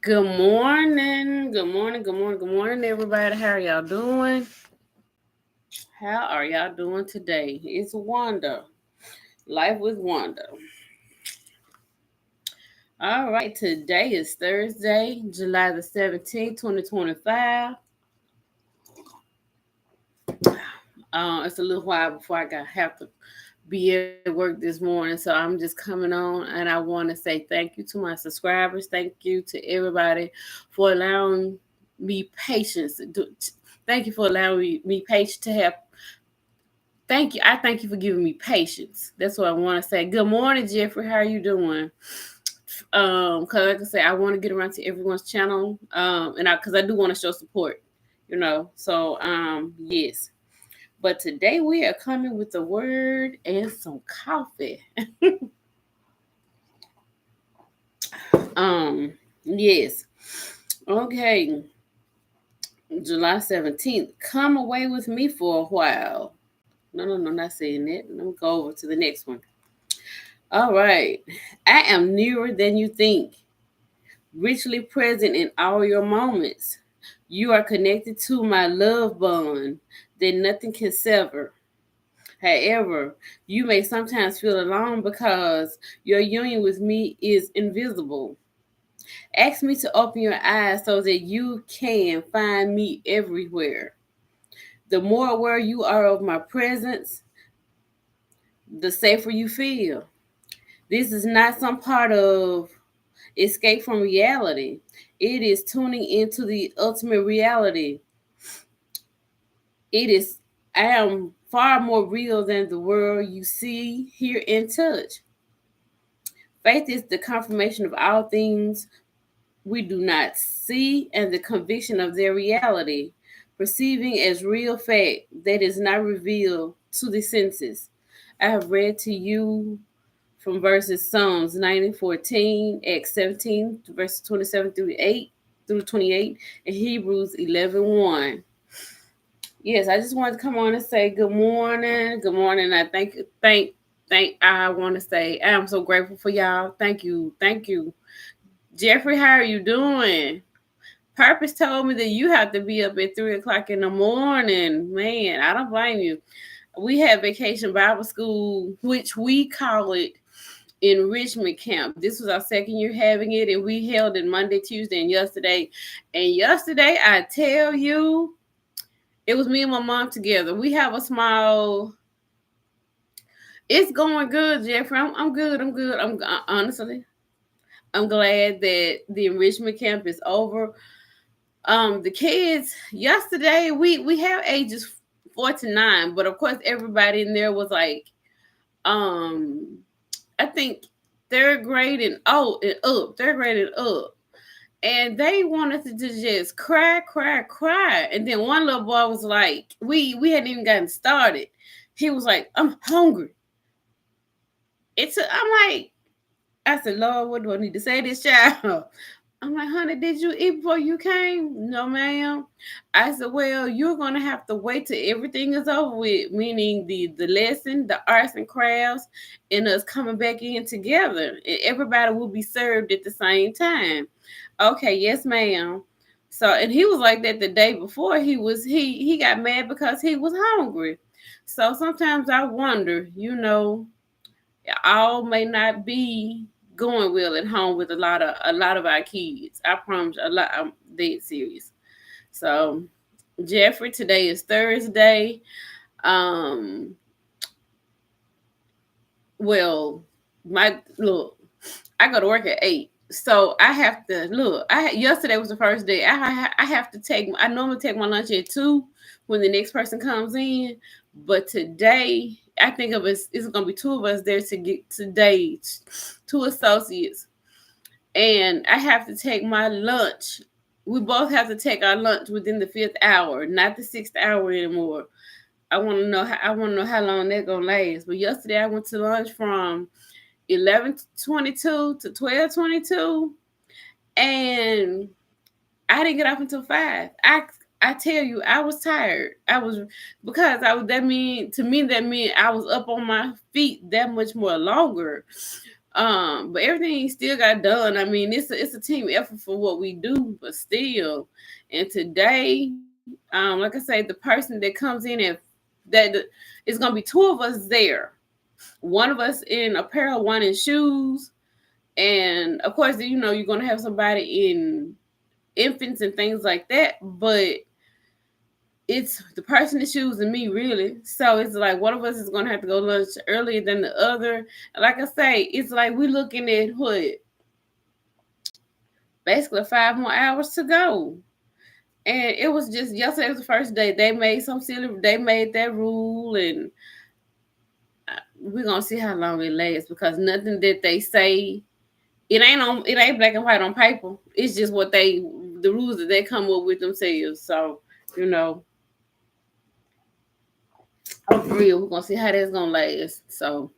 Good morning. Good morning. Good morning. Good morning, everybody. How are y'all doing? How are y'all doing today? It's Wanda. Life with Wanda. All right. Today is Thursday, July the 17th, 2025. It's a little while before have to be at work this morning. So I'm just coming on and I want to say thank you to my subscribers. Thank you to everybody for allowing me patience. Thank you for allowing me patience to have. Thank you. I thank you for giving me patience. That's what I want to say. Good morning, Jeffrey. How are you doing? Cause like I said, I want to get around to everyone's channel. And cause I do want to show support, So yes. But today we are coming with a word and some coffee. Yes. Okay. July 17th. Come away with me for a while. No, not saying that. Let me go over to the next one. All right. I am nearer than you think, richly present in all your moments. You are connected to my love bond that nothing can sever. However, you may sometimes feel alone because your union with me is invisible. Ask me to open your eyes so that you can find me everywhere. The more aware you are of my presence, the safer you feel. This is not some part of escape from reality. It is tuning into the ultimate reality. It is, I am far more real than the world you see, hear, and touch. Faith is the confirmation of all things we do not see and the conviction of their reality, perceiving as real fact that is not revealed to the senses. I have read to you from verses Psalms 90:14, Acts 17, verses 27 through 28, and Hebrews 11:1. Yes, I just wanted to come on and say good morning. Good morning. I I want to say I am so grateful for y'all. Thank you. Thank you. Jeffrey, how are you doing? Purpose told me that you have to be up at 3 o'clock in the morning. Man, I don't blame you. We have vacation Bible school, which we call it enrichment camp. This was our second year having it, and we held it Monday, Tuesday, and yesterday. And yesterday, I tell you, it was me and my mom together. We have a small. It's going good, Jeffrey. I'm good. I'm good. Honestly, I'm glad that the enrichment camp is over. The kids yesterday we have ages 4 to 9, but of course everybody in there was like, um, I think third grade and third grade and up. And they wanted to just cry, cry, cry. And then one little boy was like, we hadn't even gotten started. He was like, I'm hungry. I'm like, I said, Lord, what do I need to say to this child? I'm like, honey, did you eat before you came? No, ma'am. I said, well, you're gonna have to wait till everything is over with, meaning the lesson, the arts and crafts, and us coming back in together. And everybody will be served at the same time. Okay, yes, ma'am. So, and he was like that the day before. He got mad because he was hungry. So sometimes I wonder, all may not be going well at home with a lot of our kids. I promise a lot. I'm dead serious. So, Jeffrey, today is Thursday. Um, well, my look, I go to work at 8. So I have to look. Yesterday was the first day. I have to take. I normally take my lunch at 2 when the next person comes in, but today I think of us. It's gonna be two of us there to get today, two associates, and I have to take my lunch. We both have to take our lunch within the 5th hour, not the 6th hour anymore. I want to know how long that's gonna last. But yesterday I went to lunch from 11:22 to 12:22, and I didn't get off until 5. I tell you, I was tired. I was because I was that mean to me that meant I was up on my feet that much more longer. But everything still got done. I mean, it's a team effort for what we do, but still. And today, like I say, the person that comes in and that it's gonna be two of us there. One of us in apparel, one in shoes, and of course, you're gonna have somebody in infants and things like that. But it's the person that choosing me, really. So it's like one of us is gonna have to go lunch earlier than the other. And like I say, it's like we looking at what basically 5 more hours to go. And it was just yesterday was the first day. They made that rule, and we're gonna see how long it lasts because nothing that they say it ain't black and white on paper. It's just the rules that they come up with themselves. So, you know, I'm for real. We're gonna see how that's gonna last. So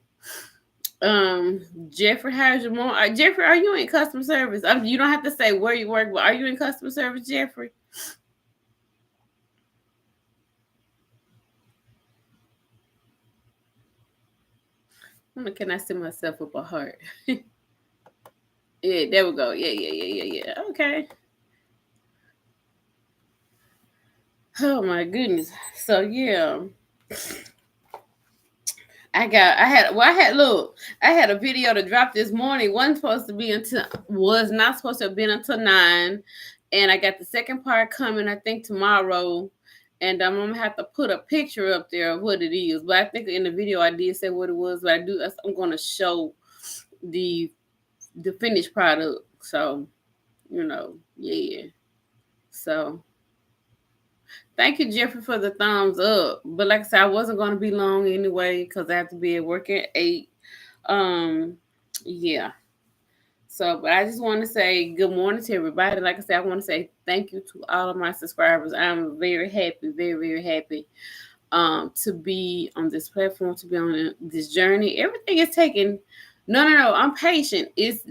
Jeffrey, how's your mom? Jeffrey, are you in customer service? You don't have to say where you work, but are you in customer service, Jeffrey? Can I send myself up a heart? Yeah, there we go. Yeah. Okay. Oh my goodness. So yeah. I had a video to drop this morning. Was not supposed to have been until 9. And I got the second part coming, I think, tomorrow. And I'm gonna have to put a picture up there of what it is. But I think in the video I did say what it was, but I'm gonna show the finished product. So, yeah. So thank you, Jeffrey, for the thumbs up. But like I said, I wasn't going to be long anyway because I have to be at work at 8. Yeah. So, but I just want to say good morning to everybody. Like I said, I want to say thank you to all of my subscribers. I'm very happy, very, very happy to be on this platform, to be on this journey. Everything is taking. No. I'm patient. It's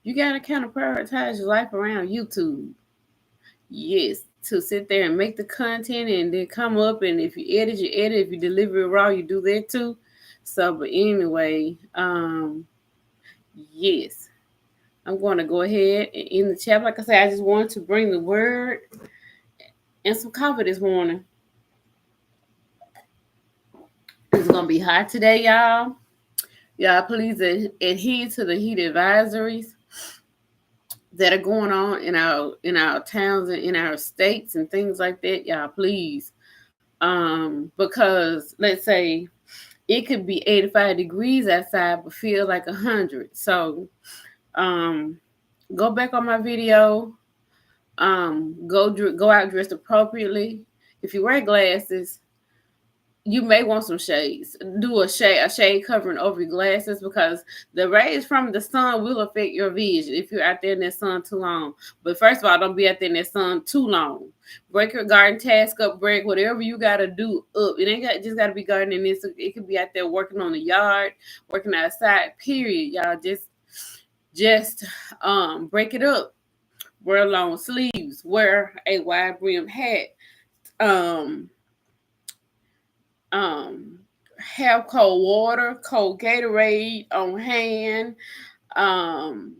you gotta kind of prioritize your life around YouTube. Yes, to sit there and make the content and then come up, and if you edit, you edit. If you deliver it raw, you do that too. So, but anyway, yes, I'm going to go ahead and in the chat. Like I said, I just wanted to bring the word and some coffee this morning. It's gonna be hot today, y'all. Y'all, please adhere to the heat advisories that are going on in our towns and in our states and things like that. Y'all, please, because let's say it could be 85 degrees outside but feel like 100. So go back on my video. Go out dressed appropriately. If you wear glasses, you may want some shades. Do a shade covering over your glasses because the rays from the sun will affect your vision if you're out there in that sun too long. But first of all, don't be out there in that sun too long. Break your garden task up, break whatever you gotta do up. It ain't just gotta be gardening. It could be out there working on the yard, working outside. Period, y'all. Just break it up. Wear long sleeves. Wear a wide brim hat. Um um have cold water, cold Gatorade on hand, um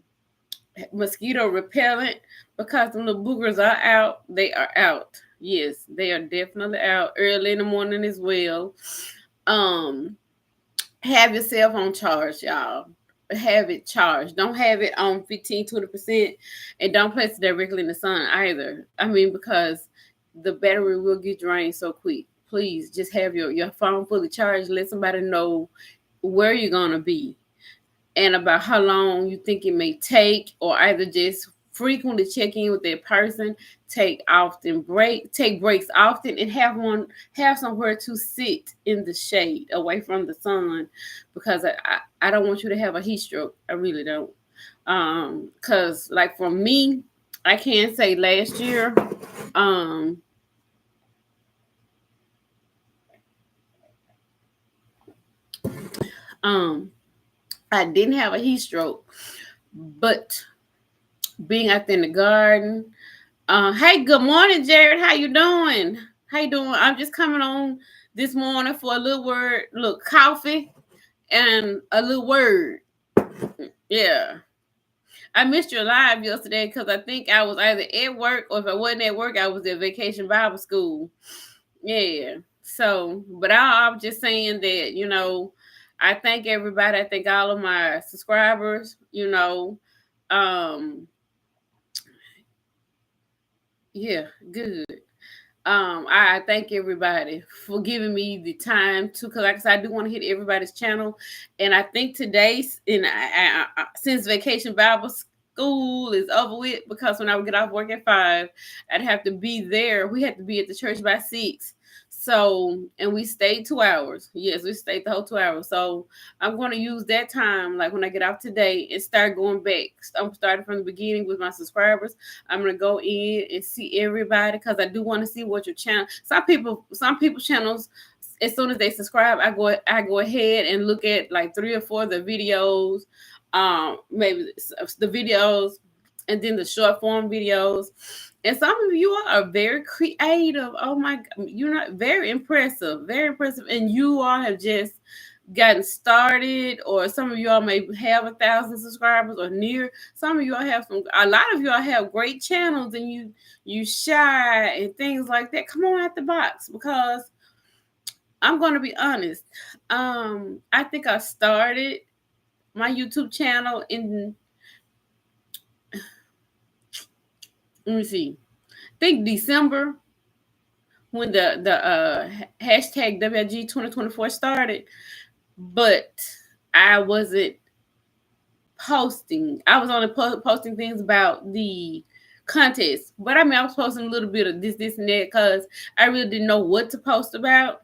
mosquito repellent because when the boogers are out, they are out. Yes, they are definitely out early in the morning as well. Um have your cell phone charged, y'all. Have it charged. Don't have it on 15-20%, and don't place it directly in the sun either. I mean, because the battery will get drained so quick. Please just have your phone fully charged. Let somebody know where you're gonna be and about how long you think it may take, or either just frequently check in with that person, take breaks often, and have somewhere to sit in the shade away from the sun, because I don't want you to have a heat stroke. I really don't. Because like for me, I can say last year, um um I didn't have a heat stroke, but being out there in the garden. Hey, good morning, Jared. How you doing? How you doing? I'm just coming on this morning for a little coffee And a little word. Yeah. I missed your live yesterday because I think I was either at work, or if I wasn't at work, I was at Vacation Bible School. Yeah. So, but I'm just saying that, I thank everybody. I thank all of my subscribers, Um, yeah, good. I thank everybody for giving me the time to, because like I said, I do want to hit everybody's channel, and I think today's since Vacation Bible School is over with, because when I would get off work at 5, I'd have to be there. We had to be at the church by 6. So, and we stayed 2 hours. Yes, we stayed the whole 2 hours. So I'm going to use that time, like when I get off today, and start going back. I'm starting from the beginning with my subscribers. I'm gonna go in and see everybody, because I do want to see what your channel. Some people's channels, as soon as they subscribe, I go ahead and look at like 3 or 4 of the videos, maybe the videos, and then the short form videos. And some of you are very creative. Oh my, you're not very impressive, and you all have just gotten started, or some of y'all may have 1,000 subscribers or near. Some of y'all have a lot of y'all have great channels, and you shy and things like that. Come on out the box, because I'm going to be honest. I think I started my YouTube channel in, let me see, I think December, when the hashtag WG 2024 started, but I wasn't posting. I was only posting things about the contest, but I mean, I was posting a little bit of this, and that, because I really didn't know what to post about.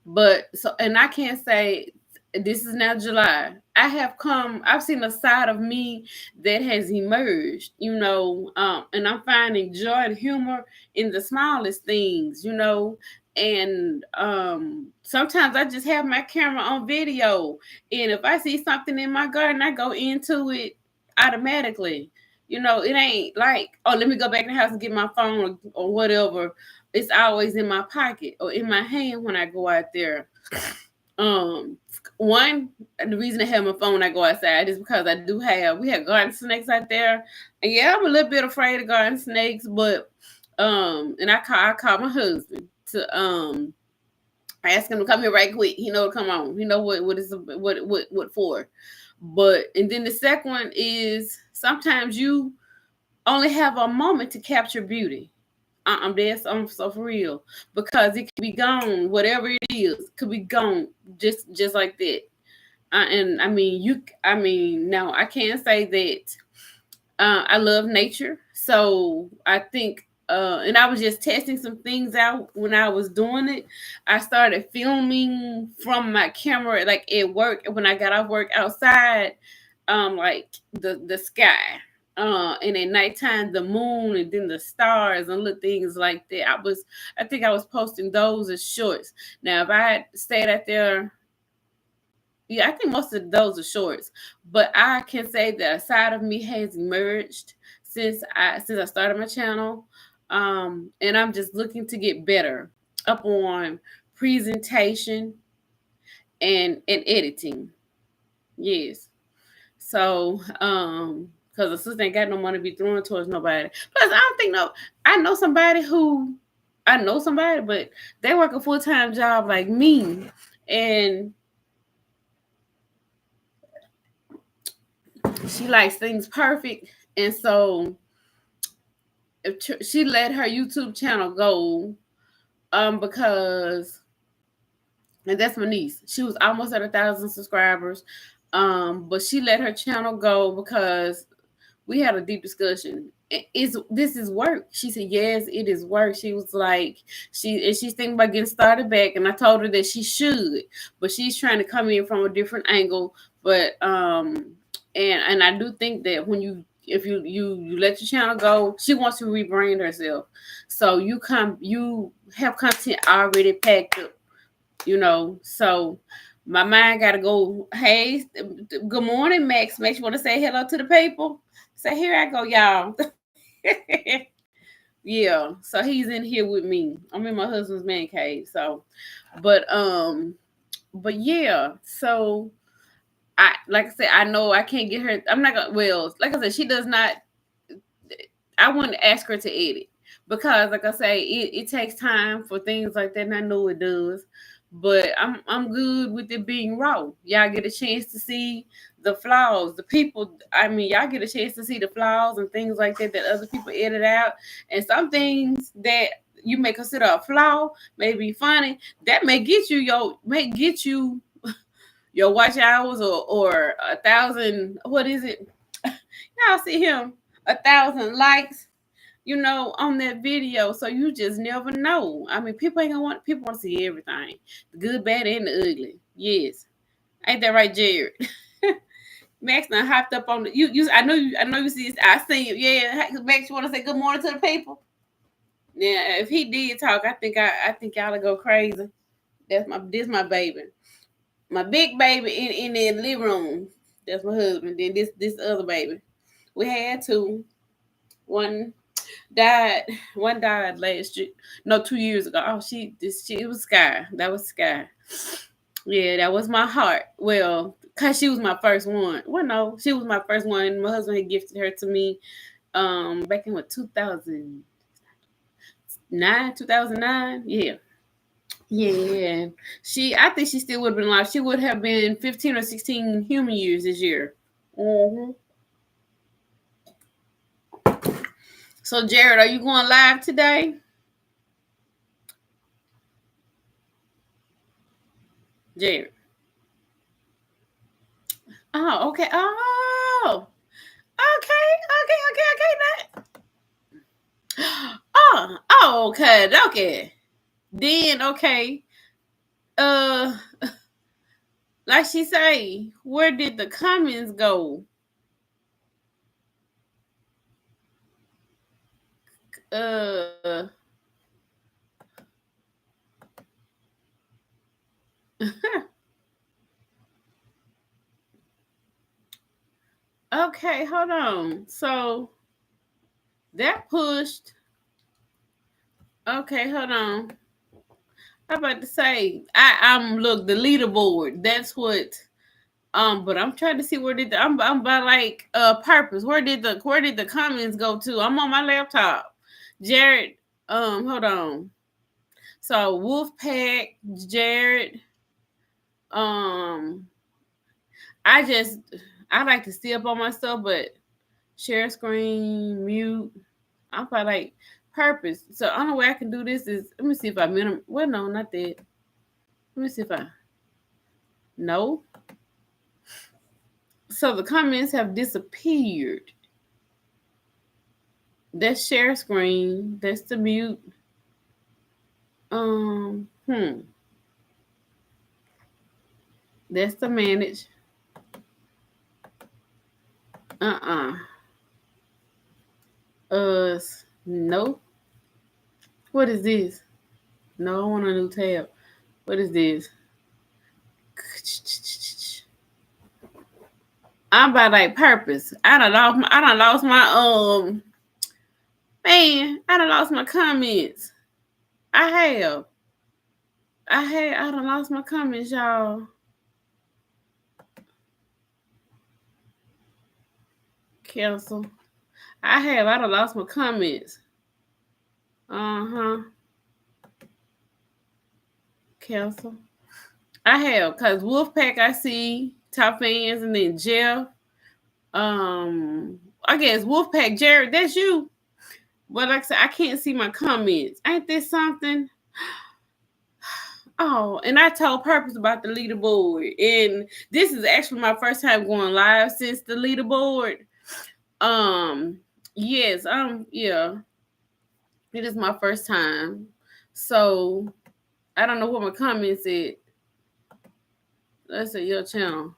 But so, and I can't say, this is now July. I've seen a side of me that has emerged, and I'm finding joy and humor in the smallest things, and sometimes I just have my camera on video, and if I see something in my garden, I go into it automatically. It ain't like, oh, let me go back in the house and get my phone, or whatever. It's always in my pocket or in my hand when I go out there. Um, One, the reason I have my phone when I go outside is because we have garden snakes out there, and yeah, I'm a little bit afraid of garden snakes, but and I call my husband to ask him to come here right quick. He know to come on. He know what for. But and then the second one is, sometimes you only have a moment to capture beauty. I'm dead. I'm so for real, because it could be gone. Whatever it is, could be gone just like that. And I mean, now I can't say that I love nature. So I think, and I was just testing some things out when I was doing it. I started filming from my camera, like at work, when I got off work outside, like the sky. And at nighttime, the moon, and then the stars and little things like that. I think I was posting those as shorts. Now, if I had stayed out there, yeah, I think most of those are shorts. But I can say that a side of me has emerged since I started my channel. And I'm just looking to get better up on presentation and editing. Yes. So, because the sister ain't got no money to be throwing towards nobody. Plus, I don't think no. I know somebody, but they work a full-time job like me, and she likes things perfect, and so if she let her YouTube channel go, because, and that's my niece. She was almost at 1,000 subscribers, but she let her channel go because we had a deep discussion. This is work? She said, yes, it is work. She was like, she's thinking about getting started back, and I told her that she should, but she's trying to come in from a different angle. But and I do think that when if you let your channel go, she wants to rebrand herself. So you have content already packed up, So my mind got to go. Hey, good morning, Max. Max, you want to say hello to the people? Say, here I go, y'all. Yeah, so he's in here with me. I'm in my husband's man cave. So, but but yeah, so I like I said, I know I can't get her. I'm not gonna. Well, like I said, she does not. I wouldn't ask her to edit because, like I say, it takes time for things like that, and I know it does. But I'm good with it being raw. Y'all get a chance to see the flaws. The people, I mean, y'all get a chance to see the flaws and things like that that other people edit out, and some things that you may consider a flaw may be funny. That may get you your watch hours or 1,000. What is it? Y'all see him 1,000 likes, on that video. So you just never know. I mean, people want to see everything, the good, bad, and the ugly. Yes, ain't that right, Jared? Max done hopped up on the you. I know you see. I seen you. Yeah, Max, you want to say good morning to the people? Yeah, if he did talk, I think y'all go crazy. This my baby, my big baby in the living room. That's my husband. Then this other baby. We had two. One died. One died last year. No, 2 years ago. Oh, it was Sky. That was Sky. Yeah, that was my heart. Well, cause she was my first one. Well, no, she was my first one. My husband had gifted her to me. Back in what 2009, 2009. Yeah. Yeah. I think she still would have been alive. She would have been 15 or 16 human years this year. hmm So, Jared, are you going live today? Jared. Oh, okay. Oh, okay. Oh, okay. Okay. Then, okay. Uh, like she say, where did the comments go? Uh, okay. Hold on. So that pushed. Okay, hold on. I'm about to say, I'm look the leaderboard. That's what. But I'm trying to see where did I'm by like purpose. Where did the comments go to? I'm on my laptop. Jared, hold on. So Wolfpack, Jared, um, I just I like to stay up on my stuff, but share screen, mute. I'm probably like purpose. So the only way I can do this is let me see if I well no, not that. Let me see if I no. So the comments have disappeared. That's share screen. That's the mute. Um, hmm. That's the manage. Uh-uh. Uh, no. What is this? No, I want a new tab. What is this? I'm by like purpose. I done lost my comments. I have. I done lost my comments, y'all. Cancel. I done lost my comments. Uh-huh. Cancel. I have, cause Wolfpack I see top fans and then Jeff. I guess Wolfpack Jared, that's you. But like I said, I can't see my comments. Ain't this something? Oh, and I told Purpose about the leaderboard. And this is actually my first time going live since the leaderboard. Um, yes, yeah, it is my first time. So I don't know what my comments said. Let's say your channel.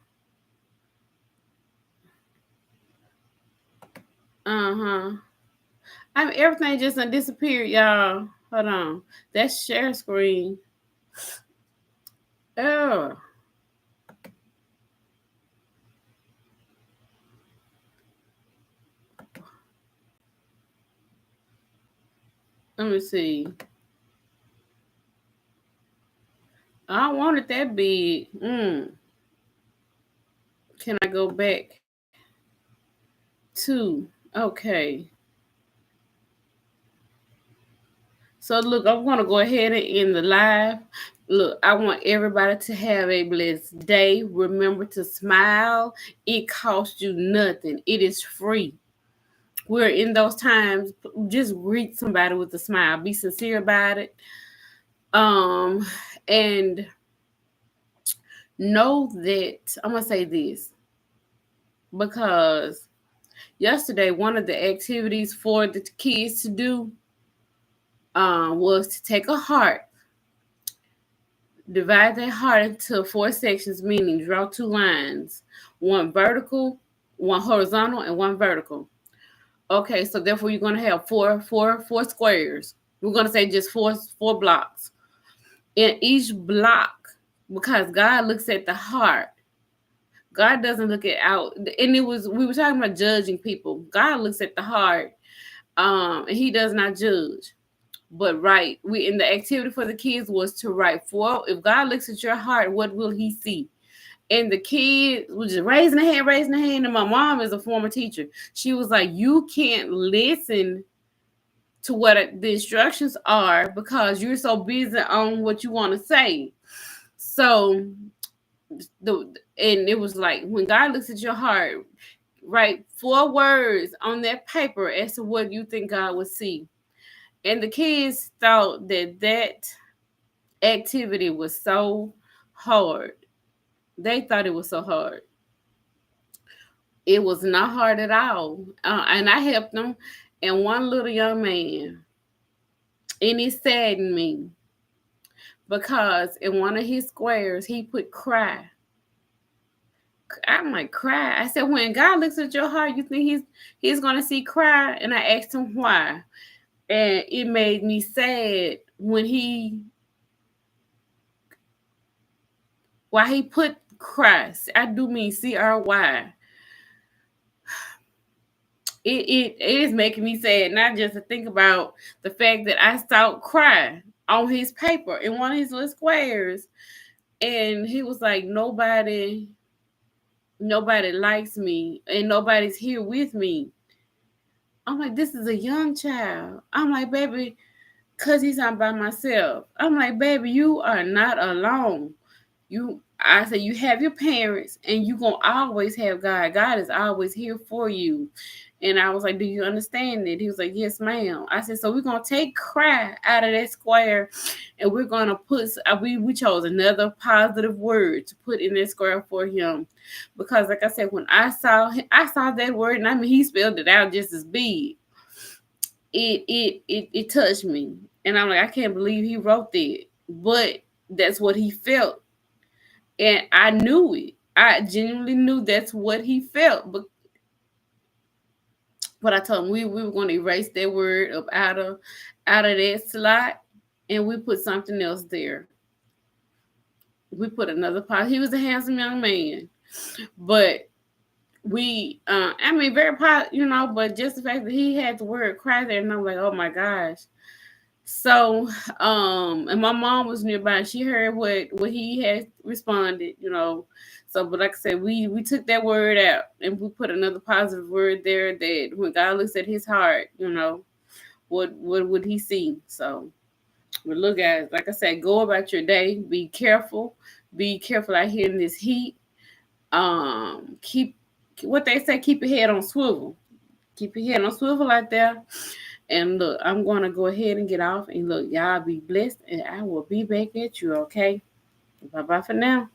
Uh-huh. Everything just done disappeared, y'all. Hold on. That's share screen. Oh. Let me see. I want it that big. Can I go back to? Okay. So look, I'm gonna go ahead and end the live. Look, I want everybody to have a blessed day. Remember to smile. It costs you nothing. It is free. We're in those times. Just greet somebody with a smile. Be sincere about it. Um, and know that I'm gonna say this because yesterday one of the activities for the kids to do was to take a heart, divide that heart into 4 sections, meaning draw 2 lines, one vertical, one horizontal, and one vertical. Okay, so therefore you're gonna have four squares. We're gonna say just four blocks. In each block, because God looks at the heart. God doesn't look at out. And we were talking about judging people. God looks at the heart, and He does not judge. But we in the activity for the kids was to write for. If God looks at your heart, what will He see? And the kids was just raising their hand. And my mom is a former teacher. She was like, "You can't listen to what the instructions are because you're so busy on what you want to say." So and it was like, when God looks at your heart, write 4 words on that paper as to what you think God would see. And the kids thought that activity was so hard. They thought it was so hard. It was not hard at all. And I helped them. And one little young man, and it saddened me because in one of his squares, he put cry. I'm like, cry. I said, when God looks at your heart, you think he's gonna see cry? And I asked him why. And it made me sad when why he put Christ. I do mean CRY. It is making me sad, not just to think about the fact that I saw cry on his paper in one of his little squares. And he was like, nobody likes me and nobody's here with me. I'm like, this is a young child. I'm like, baby, because he's not by myself. I'm like, baby, you are not alone. I say you have your parents and you gonna always have God. God is always here for you. And I was like, do you understand it? He was like, yes, ma'am. I said, so we're gonna take cry out of that square and we're gonna put we chose another positive word to put in that square for him. Because like I said, when I saw that word, and I mean he spelled it out just as big. It touched me. And I'm like, I can't believe he wrote that. But that's what he felt. And I knew it. I genuinely knew that's what he felt. But I told him we were going to erase that word up out of that slot, and we put something else there. We put another part. He was a handsome young man, but I mean, very positive, but just the fact that he had the word cry there, and I'm like, oh my gosh. So, and my mom was nearby. She heard what he had responded, So, but like I said, we took that word out and we put another positive word there that when God looks at his heart, what would he see? So, but look, guys, like I said, go about your day. Be careful. Be careful out here in this heat. Keep what they say. Keep your head on swivel. Keep your head on swivel out there. And look, I'm going to go ahead and get off. And look, y'all be blessed. And I will be back at you, okay? Bye-bye for now.